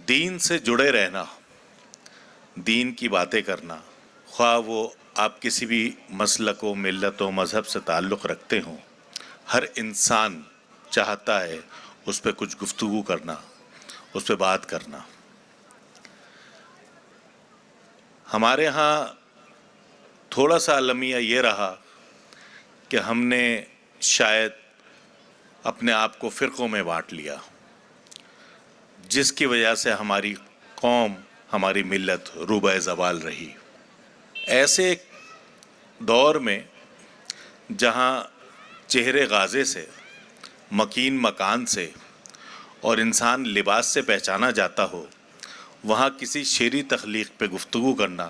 دین سے جڑے رہنا، دین کی باتیں کرنا، خواہ وہ آپ کسی بھی مسلک و ملت و مذہب سے تعلق رکھتے ہوں، ہر انسان چاہتا ہے اس پہ کچھ گفتگو کرنا، اس پہ بات کرنا۔ ہمارے ہاں تھوڑا سا المیہ یہ رہا کہ ہم نے شاید اپنے آپ کو فرقوں میں بانٹ لیا، جس کی وجہ سے ہماری قوم، ہماری ملت روبہ زوال رہی۔ ایسے ایک دور میں جہاں چہرے غازے سے، مکین مکان سے اور انسان لباس سے پہچانا جاتا ہو، وہاں کسی شعری تخلیق پہ گفتگو کرنا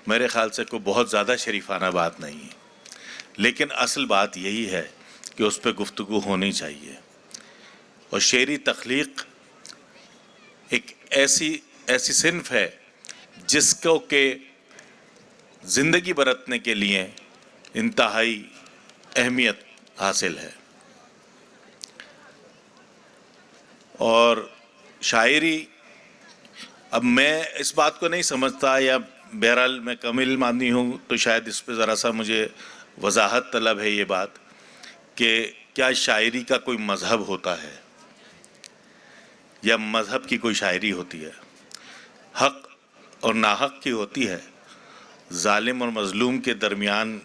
میرے خیال سے کوئی بہت زیادہ شریفانہ بات نہیں ہے، لیکن اصل بات یہی ہے کہ اس پہ گفتگو ہونی چاہیے۔ اور شعری تخلیق ایک ایسی صنف ہے جس کو کہ زندگی برتنے کے لیے انتہائی اہمیت حاصل ہے۔ اور شاعری، اب میں اس بات کو نہیں سمجھتا، یا بہرحال میں کم علم آدمی ہوں تو شاید اس پہ ذرا سا مجھے وضاحت طلب ہے یہ بات کہ کیا شاعری کا کوئی مذہب ہوتا ہے یا مذہب کی کوئی شاعری ہوتی ہے؟ حق اور ناحق کی ہوتی ہے، ظالم اور مظلوم کے درمیان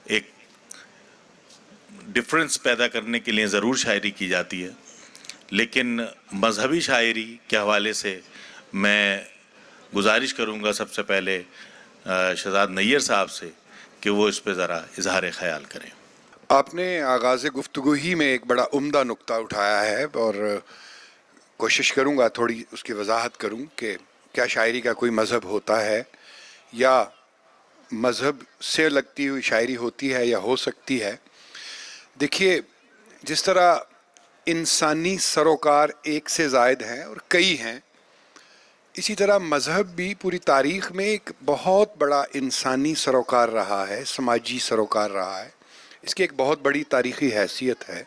ایک ڈفرنس پیدا کرنے کے لیے ضرور شاعری کی جاتی ہے، لیکن مذہبی شاعری کے حوالے سے میں گزارش کروں گا سب سے پہلے شہزاد نیر صاحب سے کہ وہ اس پہ ذرا اظہار خیال کریں۔ آپ نے آغاز گفتگو ہی میں ایک بڑا عمدہ نقطہ اٹھایا ہے، اور کوشش کروں گا تھوڑی اس کی وضاحت کروں کہ کیا شاعری کا کوئی مذہب ہوتا ہے، یا مذہب سے لگتی ہوئی شاعری ہوتی ہے یا ہو سکتی ہے۔ دیکھیے، جس طرح انسانی سروکار ایک سے زائد ہیں اور کئی ہیں، اسی طرح مذہب بھی پوری تاریخ میں ایک بہت بڑا انسانی سروکار رہا ہے، سماجی سروکار رہا ہے۔ اس کی ایک بہت بڑی تاریخی حیثیت ہے۔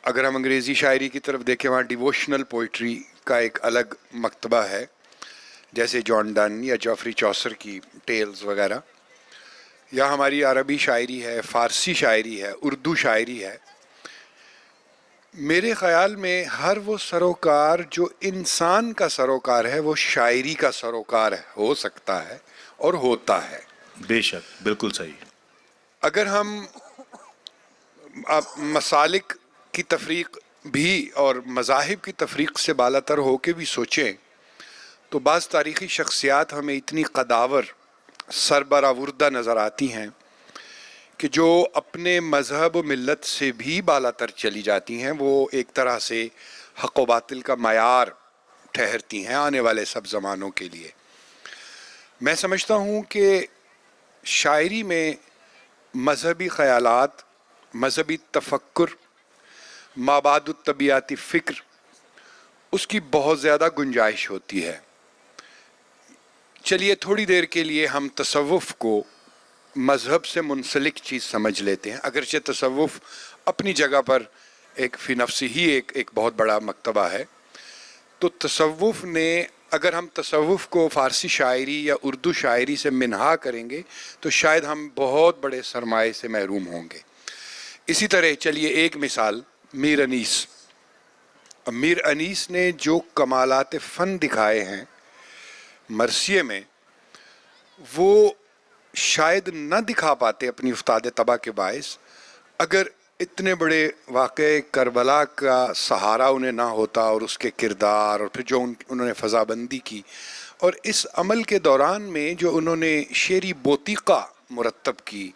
اگر ہم انگریزی شاعری کی طرف دیکھیں، وہاں ڈیووشنل پوئٹری کا ایک الگ مکتبہ ہے، جیسے جان ڈن یا جوفری چوسر کی ٹیلز وغیرہ، یا ہماری عربی شاعری ہے، فارسی شاعری ہے، اردو شاعری ہے۔ میرے خیال میں ہر وہ سروکار جو انسان کا سروکار ہے وہ شاعری کا سروکار ہو سکتا ہے اور ہوتا ہے۔ بے شک، بالکل صحیح۔ اگر ہم مسالک کی تفریق بھی اور مذاہب کی تفریق سے بالاتر ہو کے بھی سوچیں تو بعض تاریخی شخصیات ہمیں اتنی قداور، سربراوردہ نظر آتی ہیں کہ جو اپنے مذہب و ملت سے بھی بالاتر چلی جاتی ہیں۔ وہ ایک طرح سے حق و باطل کا معیار ٹھہرتی ہیں آنے والے سب زمانوں کے لیے۔ میں سمجھتا ہوں کہ شاعری میں مذہبی خیالات، مذہبی تفکر، مابعد الطبیعاتی فکر، اس کی بہت زیادہ گنجائش ہوتی ہے۔ چلیے تھوڑی دیر کے لیے ہم تصوف کو مذہب سے منسلک چیز سمجھ لیتے ہیں، اگرچہ تصوف اپنی جگہ پر ایک فی نفسی ہی ایک بہت بڑا مکتبہ ہے۔ تو تصوف نے، اگر ہم تصوف کو فارسی شاعری یا اردو شاعری سے منہا کریں گے تو شاید ہم بہت بڑے سرمایے سے محروم ہوں گے۔ اسی طرح چلیے ایک مثال، میر انیس۔ میر انیس نے جو کمالات فن دکھائے ہیں مرثیے میں، وہ شاید نہ دکھا پاتے اپنی افتاد طبع کے باعث اگر اتنے بڑے واقعے کربلا کا سہارا انہیں نہ ہوتا، اور اس کے کردار، اور پھر جو انہوں نے فضا بندی کی، اور اس عمل کے دوران میں جو انہوں نے شعری بوتیقہ مرتب کی،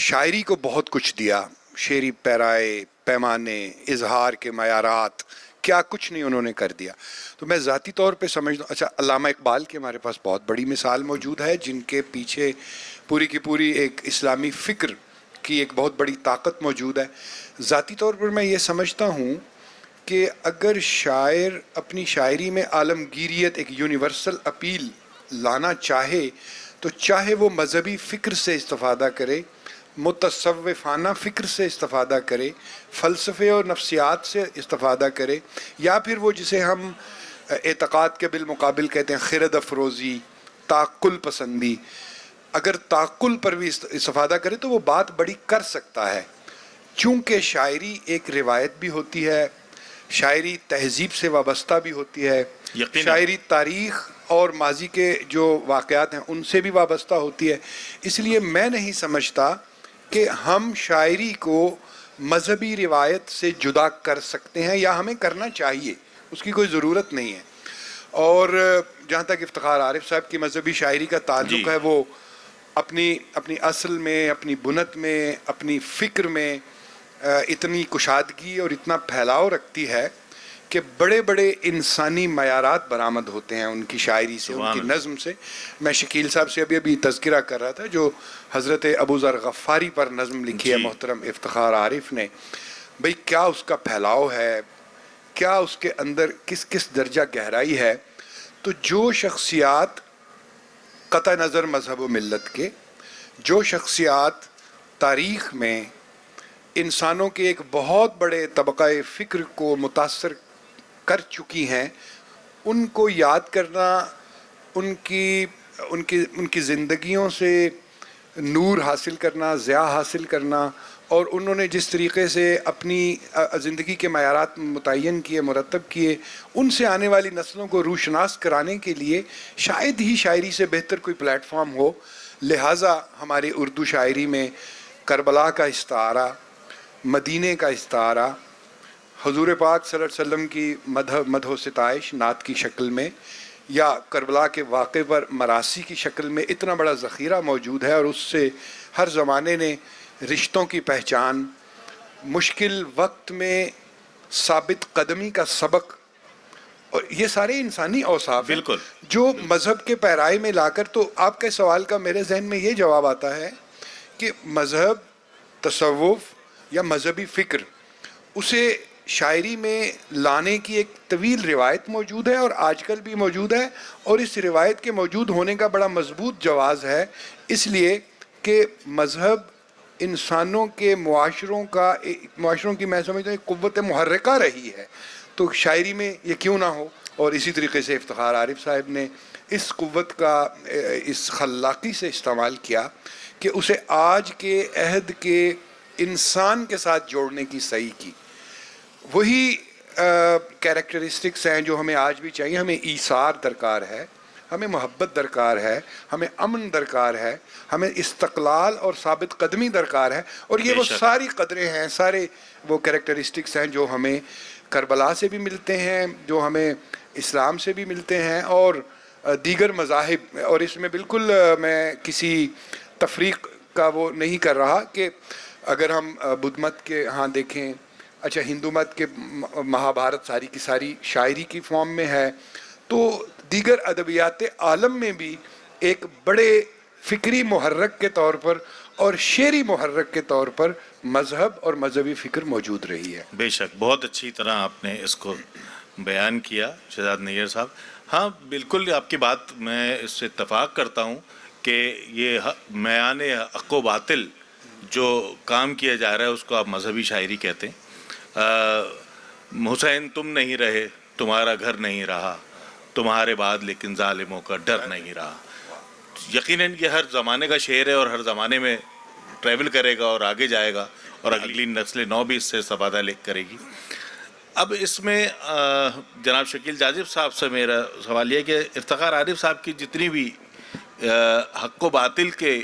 شاعری کو بہت کچھ دیا، شعری پیرائے، پیمانے، اظہار کے معیارات، کیا کچھ نہیں انہوں نے کر دیا۔ تو میں ذاتی طور پہ سمجھتا ہوں، اچھا علامہ اقبال کی ہمارے پاس بہت بڑی مثال موجود ہے، جن کے پیچھے پوری کی پوری ایک اسلامی فکر کی ایک بہت بڑی طاقت موجود ہے۔ ذاتی طور پر میں یہ سمجھتا ہوں کہ اگر شاعر اپنی شاعری میں عالمگیریت، ایک یونیورسل اپیل لانا چاہے تو چاہے وہ مذہبی فکر سے استفادہ کرے، متصوفانہ فکر سے استفادہ کرے، فلسفے اور نفسیات سے استفادہ کرے، یا پھر وہ جسے ہم اعتقاد کے بالمقابل کہتے ہیں خرد افروزی، تعقل پسندی. اگر تعقل پر بھی استفادہ کرے تو وہ بات بڑی کر سکتا ہے. چونکہ شاعری ایک روایت بھی ہوتی ہے، شاعری تہذیب سے وابستہ بھی ہوتی ہے، شاعری تاریخ اور ماضی کے جو واقعات ہیں ان سے بھی وابستہ ہوتی ہے. اس لیے میں نہیں سمجھتا کہ ہم شاعری کو مذہبی روایت سے جدا کر سکتے ہیں یا ہمیں کرنا چاہیے، اس کی کوئی ضرورت نہیں ہے. اور جہاں تک افتخار عارف صاحب کی مذہبی شاعری کا تعلق ہے، وہ اپنی اصل میں، اپنی بنت میں، اپنی فکر میں اتنی کشادگی اور اتنا پھیلاؤ رکھتی ہے کہ بڑے بڑے انسانی معیارات برآمد ہوتے ہیں ان کی شاعری سے، ان کی نظم سے. میں شکیل صاحب سے ابھی تذکرہ کر رہا تھا جو حضرت ابو ذر غفاری پر نظم لکھی ہے محترم افتخار عارف نے. بھئی کیا اس کا پھیلاؤ ہے، کیا اس کے اندر کس درجہ گہرائی ہے. تو جو شخصیات قطع نظر مذہب و ملت کے، جو شخصیات تاریخ میں انسانوں کے ایک بہت بڑے طبقہ فکر کو متاثر کر چکی ہیں، ان کو یاد کرنا، ان کی زندگیوں سے نور حاصل کرنا، ضیاء حاصل کرنا، اور انہوں نے جس طریقے سے اپنی زندگی کے معیارات متعین کیے، مرتب کیے، ان سے آنے والی نسلوں کو روشناس کرانے کے لیے شاید ہی شاعری سے بہتر کوئی پلیٹ فارم ہو. لہٰذا ہماری اردو شاعری میں کربلا کا استعارہ، مدینے کا استعارہ، حضور پاک صلی اللہ علیہ وسلم کی مدح و ستائش نعت کی شکل میں، یا کربلا کے واقعے پر مراثی کی شکل میں اتنا بڑا ذخیرہ موجود ہے. اور اس سے ہر زمانے نے رشتوں کی پہچان، مشکل وقت میں ثابت قدمی کا سبق، اور یہ سارے انسانی اوصاف ہیں جو مذہب کے پیرائی میں لا کر. تو آپ کے سوال کا میرے ذہن میں یہ جواب آتا ہے کہ مذہب، تصوف یا مذہبی فکر، اسے شاعری میں لانے کی ایک طویل روایت موجود ہے اور آج کل بھی موجود ہے. اور اس روایت کے موجود ہونے کا بڑا مضبوط جواز ہے، اس لیے کہ مذہب انسانوں کے معاشروں کی میں سمجھتا ہوں ایک قوت محرکہ رہی ہے. تو شاعری میں یہ کیوں نہ ہو. اور اسی طریقے سے افتخار عارف صاحب نے اس قوت کا اس خلاقی سے استعمال کیا کہ اسے آج کے عہد کے انسان کے ساتھ جوڑنے کی سعی کی. وہی کیریکٹرسٹکس ہیں جو ہمیں آج بھی چاہیے. ہمیں ایثار درکار ہے، ہمیں محبت درکار ہے، ہمیں امن درکار ہے، ہمیں استقلال اور ثابت قدمی درکار ہے. اور یہ وہ ساری قدریں ہیں، سارے وہ کیریکٹرسٹکس ہیں جو ہمیں کربلا سے بھی ملتے ہیں، جو ہمیں اسلام سے بھی ملتے ہیں اور دیگر مذاہب. اور اس میں بالکل میں کسی تفریق کا وہ نہیں کر رہا کہ اگر ہم بدھ مت کے ہاں دیکھیں، اچھا ہندو مت کے مہابھارت ساری کی ساری شاعری کی فارم میں ہے، تو دیگر ادبیات عالم میں بھی ایک بڑے فکری محرک کے طور پر اور شعری محرک کے طور پر مذہب اور مذہبی فکر موجود رہی ہے. بے شک بہت اچھی طرح آپ نے اس کو بیان کیا شہزاد نیئر صاحب. ہاں بالکل آپ کی بات میں اس سے اتفاق کرتا ہوں کہ یہ میان حق و باطل جو کام کیا جا رہا ہے اس کو آپ مذہبی شاعری کہتے ہیں. حسین تم نہیں رہے، تمہارا گھر نہیں رہا، تمہارے بعد لیکن ظالموں کا ڈر نہیں رہا. یقیناً یہ ہر زمانے کا شعر ہے اور ہر زمانے میں ٹریول کرے گا اور آگے جائے گا اور اگلی نسل نو بھی اس سے استفادہ کرے گی. اب اس میں جناب شکیل جاذب صاحب سے میرا سوال یہ ہے کہ افتخار عارف صاحب کی جتنی بھی حق و باطل کے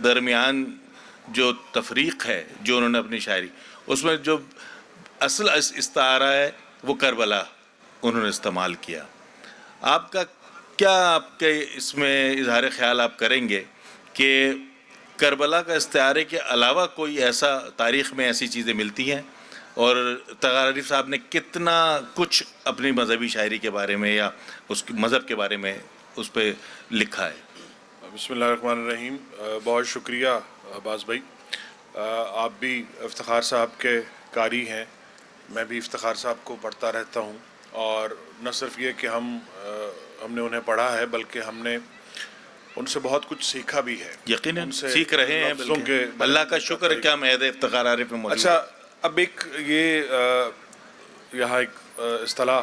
درمیان جو تفریق ہے جو انہوں نے اپنی شاعری، اس میں جو اصل استعارہ ہے وہ کربلا انہوں نے استعمال کیا. آپ کا کیا آپ کے اس میں اظہار خیال آپ کریں گے کہ کربلا کا استعارے کے علاوہ کوئی ایسا تاریخ میں ایسی چیزیں ملتی ہیں، اور افتخار عارف صاحب نے کتنا کچھ اپنی مذہبی شاعری کے بارے میں یا اس مذہب کے بارے میں اس پہ لکھا ہے؟ بسم اللہ الرحمن الرحیم. بہت شکریہ عباس بھائی. آپ بھی افتخار صاحب کے قاری ہیں، میں بھی افتخار صاحب کو پڑھتا رہتا ہوں، اور نہ صرف یہ کہ ہم نے انہیں پڑھا ہے بلکہ ہم نے ان سے بہت کچھ سیکھا بھی ہے. یقیناً سیکھ رہے ہیں، بلکہ اللہ کا شکر ہے. کیا مہد افتخار عارف میں موجود. اچھا، اب ایک یہ یہاں ایک اصطلاح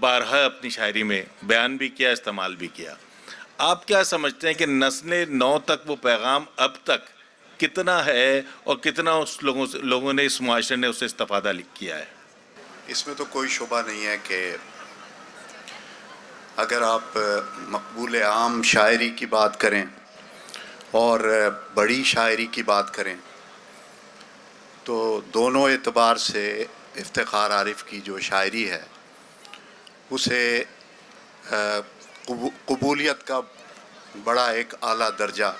بارہا اپنی شاعری میں بیان بھی کیا، استعمال بھی کیا. آپ کیا سمجھتے ہیں کہ نسل نو تک وہ پیغام اب تک کتنا ہے اور کتنا اس لوگوں نے اس معاشرے نے اس سے استفادہ کیا ہے؟ اس میں تو کوئی شبہ نہیں ہے کہ اگر آپ مقبول عام شاعری کی بات کریں اور بڑی شاعری کی بات کریں تو دونوں اعتبار سے افتخار عارف کی جو شاعری ہے اسے قبولیت کا بڑا ایک اعلیٰ درجہ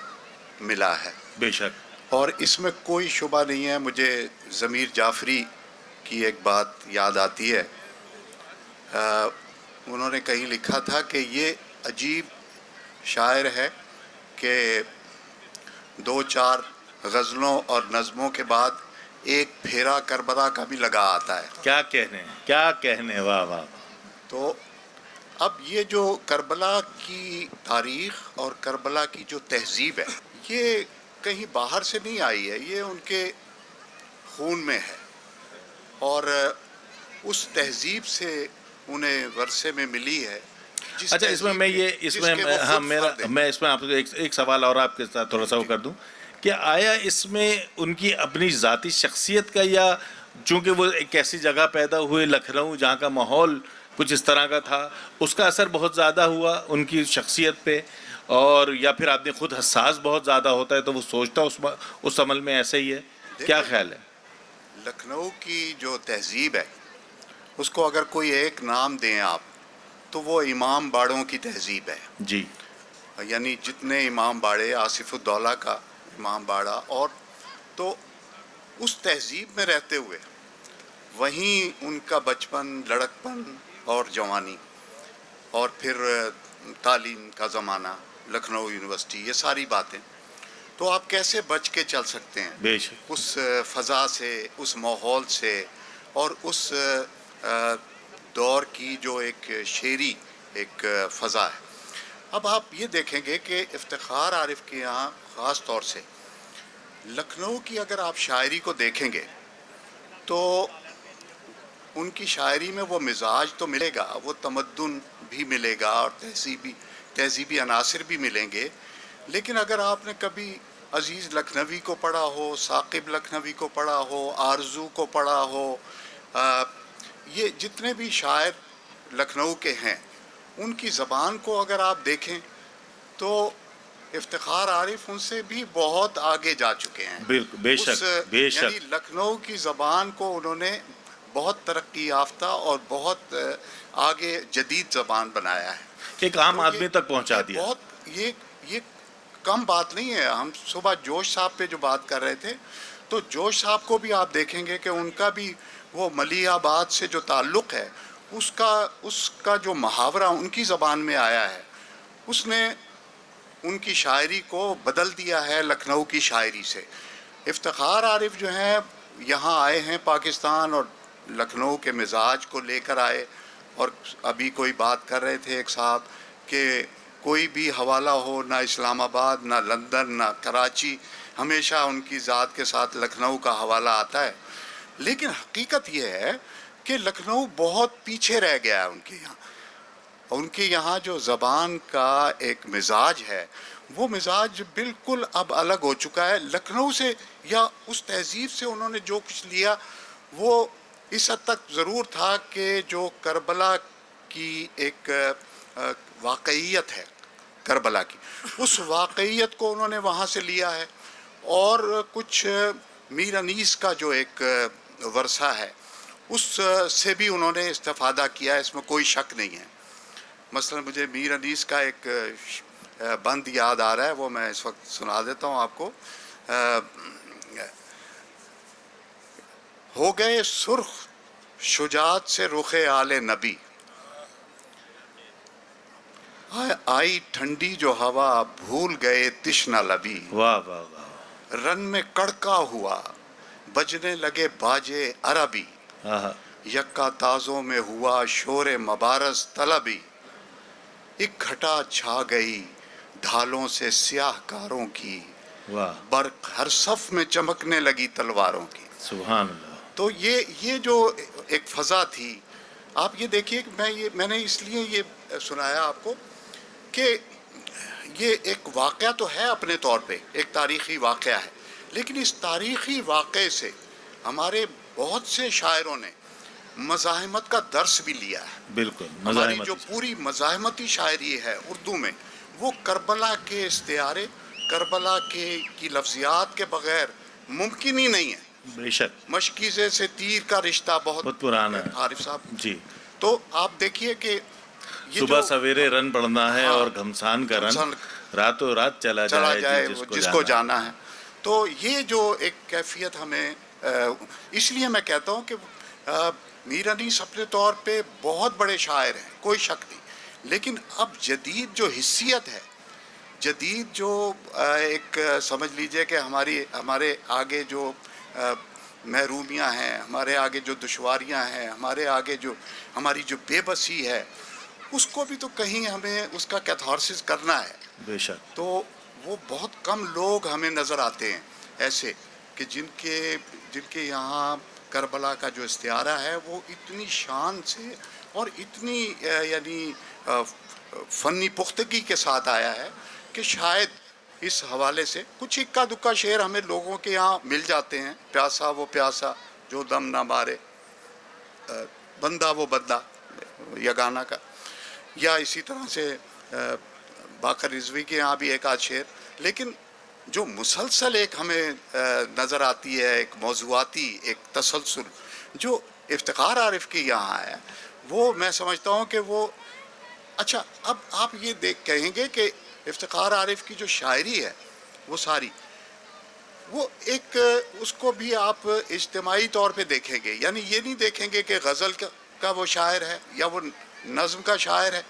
ملا ہے. بے شک. اور اس میں کوئی شبہ نہیں ہے. مجھے ضمیر جعفری کی ایک بات یاد آتی ہے. انہوں نے کہیں لکھا تھا کہ یہ عجیب شاعر ہے کہ 2-4 غزلوں اور نظموں کے بعد ایک پھیرا کربلا کا بھی لگا آتا ہے. کیا کہنے، واہ واہ. تو اب یہ جو کربلا کی تاریخ اور کربلا کی جو تہذیب ہے یہ کہیں باہر سے نہیں آئی ہے، یہ ان کے خون میں ہے اور اس تہذیب سے انہیں ورثے میں ملی ہے. اچھا، اس میں آپ کو ایک سوال اور آپ کے ساتھ تھوڑا سا وہ کر دوں کہ آیا اس میں ان کی اپنی ذاتی شخصیت کا، یا چونکہ وہ ایک ایسی جگہ پیدا ہوئے لکھنؤ جہاں کا ماحول کچھ اس طرح کا تھا، اس کا اثر بہت زیادہ ہوا ان کی شخصیت پہ، اور یا پھر آدمی خود حساس بہت زیادہ ہوتا ہے تو وہ سوچتا اس عمل میں ایسے ہی ہے؟ کیا خیال ہے؟ لکھنؤ کی جو تہذیب ہے اس کو اگر کوئی ایک نام دیں آپ تو وہ امام باڑوں کی تہذیب ہے. جی. یعنی جتنے امام باڑے، آصف الدولہ کا امام باڑہ، اور تو اس تہذیب میں رہتے ہوئے وہیں ان کا بچپن، لڑکپن اور جوانی اور پھر تعلیم کا زمانہ، لکھنؤ یونیورسٹی، یہ ساری باتیں، تو آپ کیسے بچ کے چل سکتے ہیں بے شک. اس فضا سے، اس ماحول سے، اور اس دور کی جو ایک شعری ایک فضا ہے. اب آپ یہ دیکھیں گے کہ افتخار عارف کے یہاں خاص طور سے لکھنؤ کی اگر آپ شاعری کو دیکھیں گے تو ان کی شاعری میں وہ مزاج تو ملے گا، وہ تمدن بھی ملے گا اور تہذیبی عناصر بھی ملیں گے. لیکن اگر آپ نے کبھی عزیز لکھنوی کو پڑھا ہو، ثاقب لکھنوی کو پڑھا ہو، آرزو کو پڑھا ہو، یہ جتنے بھی شاعر لکھنؤ کے ہیں ان کی زبان کو اگر آپ دیکھیں تو افتخار عارف ان سے بھی بہت آگے جا چکے ہیں. بالکل. بے شک. بے شک. یعنی لکھنؤ کی زبان کو انہوں نے بہت ترقی یافتہ اور بہت آگے جدید زبان بنایا ہے. ایک عام آدمی تک پہنچا دیا. یہ کم بات نہیں ہے. ہم صبح جوش صاحب پہ جو بات کر رہے تھے تو جوش صاحب کو بھی آپ دیکھیں گے کہ ان کا بھی وہ ملیح آباد سے جو تعلق ہے اس کا جو محاورہ ان کی زبان میں آیا ہے اس نے ان کی شاعری کو بدل دیا ہے لکھنؤ کی شاعری سے. افتخار عارف جو ہیں یہاں آئے ہیں پاکستان اور لکھنؤ کے مزاج کو لے کر آئے. اور ابھی کوئی بات کر رہے تھے ایک صاحب کہ کوئی بھی حوالہ ہو، نہ اسلام آباد، نہ لندن، نہ کراچی، ہمیشہ ان کی ذات کے ساتھ لکھنؤ کا حوالہ آتا ہے. لیکن حقیقت یہ ہے کہ لکھنؤ بہت پیچھے رہ گیا ہے ان کے یہاں. ان کے یہاں جو زبان کا ایک مزاج ہے وہ مزاج بالکل اب الگ ہو چکا ہے. لکھنؤ سے یا اس تہذیب سے انہوں نے جو کچھ لیا وہ اس حد تک ضرور تھا کہ جو کربلا کی ایک واقعیت ہے، کربلا کی، اس واقعیت کو انہوں نے وہاں سے لیا ہے، اور کچھ میر انیس کا جو ایک ورثہ ہے اس سے بھی انہوں نے استفادہ کیا ہے، اس میں کوئی شک نہیں ہے. مثلا مجھے میر انیس کا ایک بند یاد آ رہا ہے، وہ میں اس وقت سنا دیتا ہوں آپ کو. ہو گئے سرخ شجاعت سے رخ آل نبی، آئی ٹھنڈی جو ہوا بھول گئے تشنہ لبی. واہ واہ واہ. رن میں کڑکا ہوا بجنے لگے باجے عربی، یکا تازوں میں ہوا شور مبارز طلبی. ایک گھٹا چھا گئی ڈھالوں سے سیاہ کاروں کی، برق ہر صف میں چمکنے لگی تلواروں کی. سبحان اللہ. تو یہ جو ایک فضا تھی آپ یہ دیکھیے کہ میں نے اس لیے یہ سنایا آپ کو کہ یہ ایک واقعہ تو ہے اپنے طور پہ، ایک تاریخی واقعہ ہے، لیکن اس تاریخی واقعے سے ہمارے بہت سے شاعروں نے مزاحمت کا درس بھی لیا ہے. بالکل ہماری جو مزاحمت پوری مزاحمتی شاعری ہے اردو میں، وہ کربلا کے استعارے، کربلا کی لفظیات کے بغیر ممکن ہی نہیں ہے. بے شک مشکیزے سے تیر کا رشتہ بہت پرانا ہے. عارف صاحب. جی تو آپ دیکھیے کہ یہ صبح جو سویرے رن پڑنا ہے ہاں، اور گھمسان کا رن گھمسان راتوں رات چلا چلا جائے جائے جس کو جانا ہے. جانا ہے. تو یہ جو ایک کیفیت ہمیں اس لیے میں کہتا ہوں کہ میر انیس اپنے طور پہ بہت بڑے شاعر ہیں، کوئی شک نہیں، لیکن اب جدید جو حیثیت ہے، جدید جو ایک سمجھ لیجئے کہ ہمارے آگے جو محرومیاں ہیں، ہمارے آگے جو دشواریاں ہیں، ہمارے آگے جو ہماری جو بے بسی ہے، اس کو بھی تو کہیں ہمیں اس کا کیتھارسس کرنا ہے. بے شک تو وہ بہت کم لوگ ہمیں نظر آتے ہیں ایسے کہ جن کے یہاں کربلا کا جو استعارہ ہے وہ اتنی شان سے اور اتنی یعنی فنی پختگی کے ساتھ آیا ہے کہ شاید اس حوالے سے کچھ اکا دکا شعر ہمیں لوگوں کے یہاں مل جاتے ہیں. پیاسا وہ پیاسا جو دم نہ مارے، بندہ وہ بندہ یگانہ کا، یا اسی طرح سے باقر رضوی کے یہاں بھی ایک آدھ شعر. لیکن جو مسلسل ایک ہمیں نظر آتی ہے، ایک موضوعاتی ایک تسلسل جو افتخار عارف کے یہاں ہے، وہ میں سمجھتا ہوں کہ وہ اچھا. اب آپ یہ کہیں گے کہ افتخار عارف کی جو شاعری ہے وہ ساری، وہ ایک اس کو بھی آپ اجتماعی طور پہ دیکھیں گے، یعنی یہ نہیں دیکھیں گے کہ غزل کا وہ شاعر ہے یا وہ نظم کا شاعر ہے.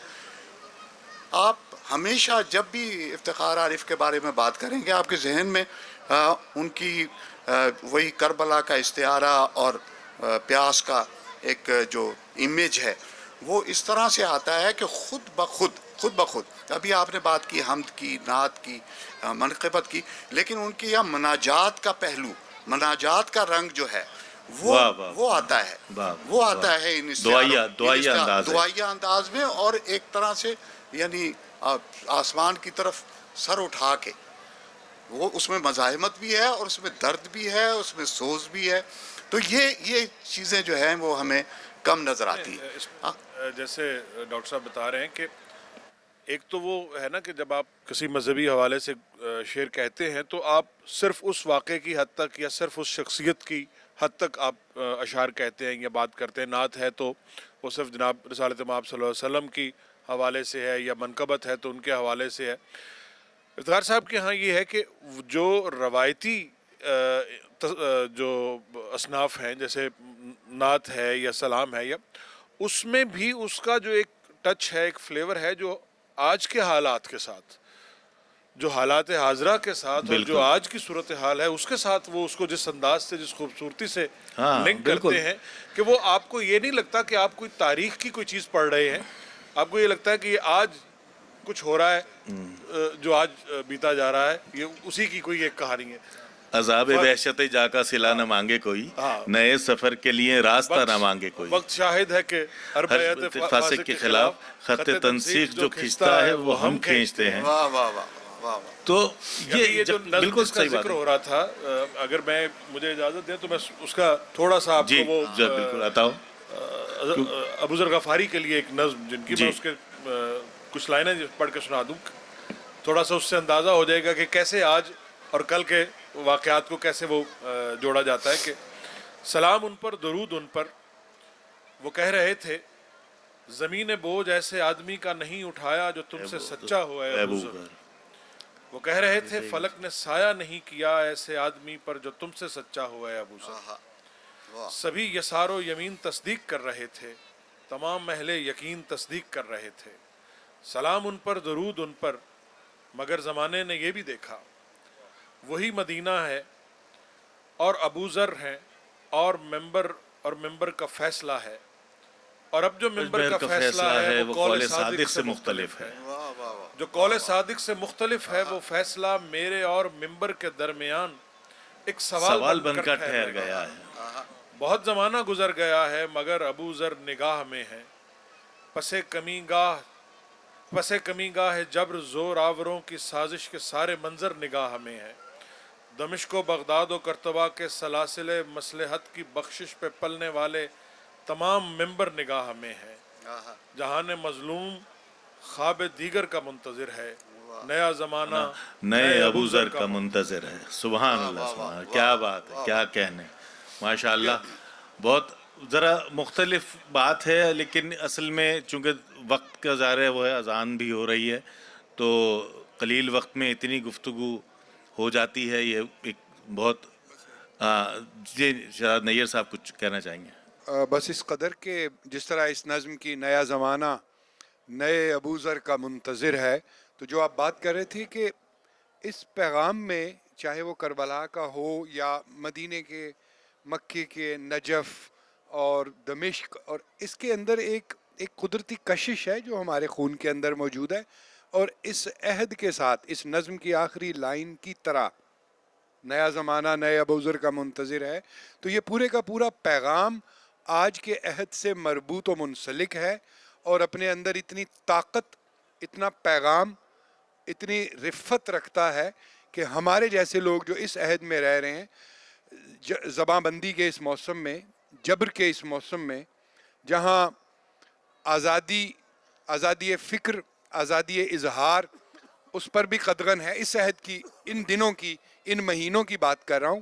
آپ ہمیشہ جب بھی افتخار عارف کے بارے میں بات کریں گے، آپ کے ذہن میں ان کی وہی کربلا کا استعارہ اور پیاس کا ایک جو امیج ہے وہ اس طرح سے آتا ہے کہ خود بخود ابھی آپ نے بات کی حمد کی، نعت کی، منقبت کی، لیکن ان کے یہاں مناجات کا پہلو، مناجات کا رنگ جو ہے وہ آتا ہے، وہ آتا ہے ان دعائیہ انداز میں، اور ایک طرح سے یعنی آسمان کی طرف سر اٹھا کے. وہ اس میں مزاحمت بھی ہے اور اس میں درد بھی ہے، اس میں سوز بھی ہے. تو یہ چیزیں جو ہیں وہ ہمیں کم نظر آتی ہیں. جیسے ڈاکٹر صاحب بتا رہے ہیں کہ ایک تو وہ ہے نا کہ جب آپ کسی مذہبی حوالے سے شعر کہتے ہیں تو آپ صرف اس واقعے کی حد تک یا صرف اس شخصیت کی حد تک آپ اشعار کہتے ہیں یا بات کرتے ہیں. نعت ہے تو وہ صرف جناب رسالت مآب صلی اللہ علیہ وسلم کی حوالے سے ہے، یا منقبت ہے تو ان کے حوالے سے ہے. افتخار صاحب کے ہاں یہ ہے کہ جو روایتی جو اصناف ہیں جیسے نعت ہے یا سلام ہے، یا اس میں بھی اس کا جو ایک ٹچ ہے، ایک فلیور ہے جو آج کے حالات کے ساتھ، جو حالات حاضرہ کے ساتھ اور جو آج کی صورتحال ہے اس کے ساتھ وہ اس کو جس انداز سے، جس خوبصورتی سے لنک کرتے ہیں کہ وہ آپ کو یہ نہیں لگتا کہ آپ کوئی تاریخ کی کوئی چیز پڑھ رہے ہیں. آپ کو یہ لگتا ہے کہ یہ آج کچھ ہو رہا ہے، جو آج بیتا جا رہا ہے، یہ اسی کی کوئی ایک کہانی ہے. عذاب وحشت جا کا صلہ نہ مانگے کوئی، نئے سفر کے لیے راستہ نہ مانگے کوئی. وقت شاہد ہے کہ ہر بیعت فاسق کے خلاف خط تنسیق جو کھینچتا ہے وہ ہم کھینچتے ہیں. واہ واہ واہ واہ. تو یہ جو بالکل اس کا ذکر ہو رہا تھا، اگر مجھے اجازت دیں تو میں اس کا تھوڑا سا آپ کو وہ بالکل عطاؤ ابوذر غفاری کے لیے ایک نظم جن کی میں اس کے کچھ لائنیں پڑھ کے سنا دوں، تھوڑا سا اس سے اندازہ ہو جائے گا کہ کیسے آج اور کل کے واقعات کو کیسے وہ جوڑا جاتا ہے. کہ سلام ان پر، درود ان پر، وہ کہہ رہے تھے زمین بوجھ ایسے آدمی کا نہیں اٹھایا جو تم سے سچا ہوا ہے ابوذر. وہ کہہ رہے تھے فلک نے سایہ نہیں کیا ایسے آدمی پر جو تم سے سچا ہوا ہے ابوذر. سبھی یسار و یمین تصدیق کر رہے تھے، تمام اہل یقین تصدیق کر رہے تھے. سلام ان پر، درود ان پر، مگر زمانے نے یہ بھی دیکھا وہی مدینہ ہے اور ابوذر ہیں اور ممبر کا فیصلہ ہے. اور اب جو ممبر کا فیصلہ ہے وہ قول صادق سے مختلف ہے. جو قول صادق سے مختلف ہے وہ فیصلہ میرے اور ممبر کے درمیان ایک سوال بن کر ٹھہر گیا ہے. بہت زمانہ گزر گیا ہے مگر ابو ذر نگاہ میں ہے، پسے کمی گاہ ہے جبر زور آوروں کی سازش کے سارے منظر نگاہ میں ہے، دمشق و بغداد و کرتبہ کے سلاسل مصلحت کی بخشش پہ پلنے والے تمام ممبر نگاہ میں ہے، جہان مظلوم خواب دیگر کا منتظر ہے، نیا زمانہ نئے ابو ذر کا منتظر ہے. سبحان اللہ سبحان اللہ. کیا بات ہے, کیا کہنے, ماشاء اللہ. بہت ذرا مختلف بات ہے لیکن اصل میں چونکہ وقت کا ظاہر ہے وہ ہے اذان بھی ہو رہی ہے تو قلیل وقت میں اتنی گفتگو ہو جاتی ہے. یہ ایک بہت جی شاید نیئر صاحب کچھ کہنا چاہیں گے. بس اس قدر کہ جس طرح اس نظم کی نیا زمانہ نئے ابو ذر کا منتظر ہے, تو جو آپ بات کر رہے تھے کہ اس پیغام میں چاہے وہ کربلا کا ہو یا مدینے کے, مکے کے, نجف اور دمشق, اور اس کے اندر ایک قدرتی کشش ہے جو ہمارے خون کے اندر موجود ہے, اور اس عہد کے ساتھ اس نظم کی آخری لائن کی طرح نیا زمانہ نئے ابو ذر کا منتظر ہے, تو یہ پورے کا پورا پیغام آج کے عہد سے مربوط و منسلک ہے اور اپنے اندر اتنی طاقت, اتنا پیغام, اتنی رفت رکھتا ہے کہ ہمارے جیسے لوگ جو اس عہد میں رہ رہے ہیں, زباں بندی کے اس موسم میں, جبر کے اس موسم میں, جہاں آزادی فکر, آزادی اظہار اس پر بھی قدغن ہے, اس عہد کی, ان دنوں کی, ان مہینوں کی بات کر رہا ہوں,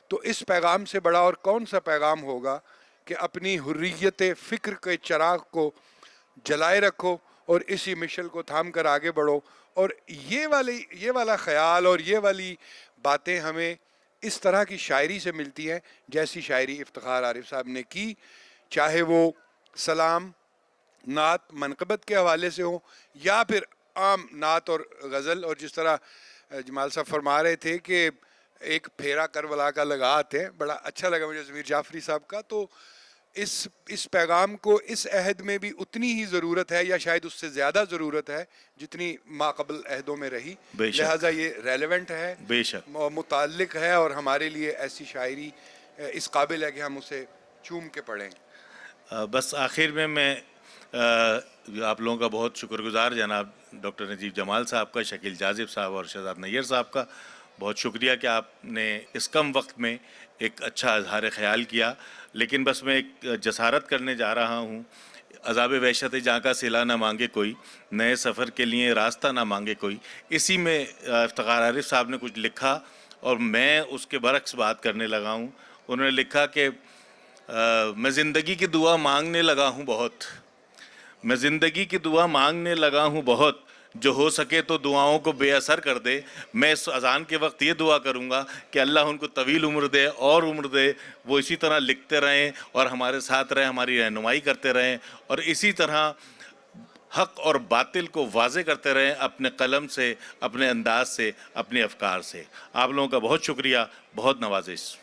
تو اس پیغام سے بڑا اور کون سا پیغام ہوگا کہ اپنی حریت فکر کے چراغ کو جلائے رکھو اور اسی مشل کو تھام کر آگے بڑھو. اور یہ والا خیال اور یہ والی باتیں ہمیں اس طرح کی شاعری سے ملتی ہیں جیسی شاعری افتخار عارف صاحب نے کی, چاہے وہ سلام, نعت, منقبت کے حوالے سے ہو یا پھر عام نعت اور غزل. اور جس طرح جمال صاحب فرما رہے تھے کہ ایک پھیرا کربلا کا لگات ہے, بڑا اچھا لگا مجھے ضمیر جعفری صاحب کا. تو اس پیغام کو اس عہد میں بھی اتنی ہی ضرورت ہے یا شاید اس سے زیادہ ضرورت ہے جتنی ماقبل عہدوں میں رہی, لہٰذا یہ ریلیونٹ ہے, بے شک متعلق ہے, اور ہمارے لیے ایسی شاعری اس قابل ہے کہ ہم اسے چوم کے پڑھیں. بس آخر میں آپ لوگوں کا بہت شکر گزار جناب ڈاکٹر نجیب جمال صاحب کا, شکیل جاذب صاحب اور شہزاد نیئر صاحب کا بہت شکریہ کہ آپ نے اس کم وقت میں ایک اچھا اظہار خیال کیا. لیکن بس میں ایک جسارت کرنے جا رہا ہوں, عذاب وحشت جہاں کا صلہ نہ مانگے کوئی, نئے سفر کے لیے راستہ نہ مانگے کوئی. اسی میں افتخار عارف صاحب نے کچھ لکھا اور میں اس کے برعکس بات کرنے لگا ہوں. انہوں نے لکھا کہ میں زندگی کی دعا مانگنے لگا ہوں بہت, میں زندگی کی دعا مانگنے لگا ہوں بہت, جو ہو سکے تو دعاؤں کو بے اثر کر دے. میں اس اذان کے وقت یہ دعا کروں گا کہ اللہ ان کو طویل عمر دے اور عمر دے, وہ اسی طرح لکھتے رہیں اور ہمارے ساتھ رہیں, ہماری رہنمائی کرتے رہیں, اور اسی طرح حق اور باطل کو واضح کرتے رہیں اپنے قلم سے, اپنے انداز سے, اپنے افکار سے. آپ لوگوں کا بہت شکریہ, بہت نوازش.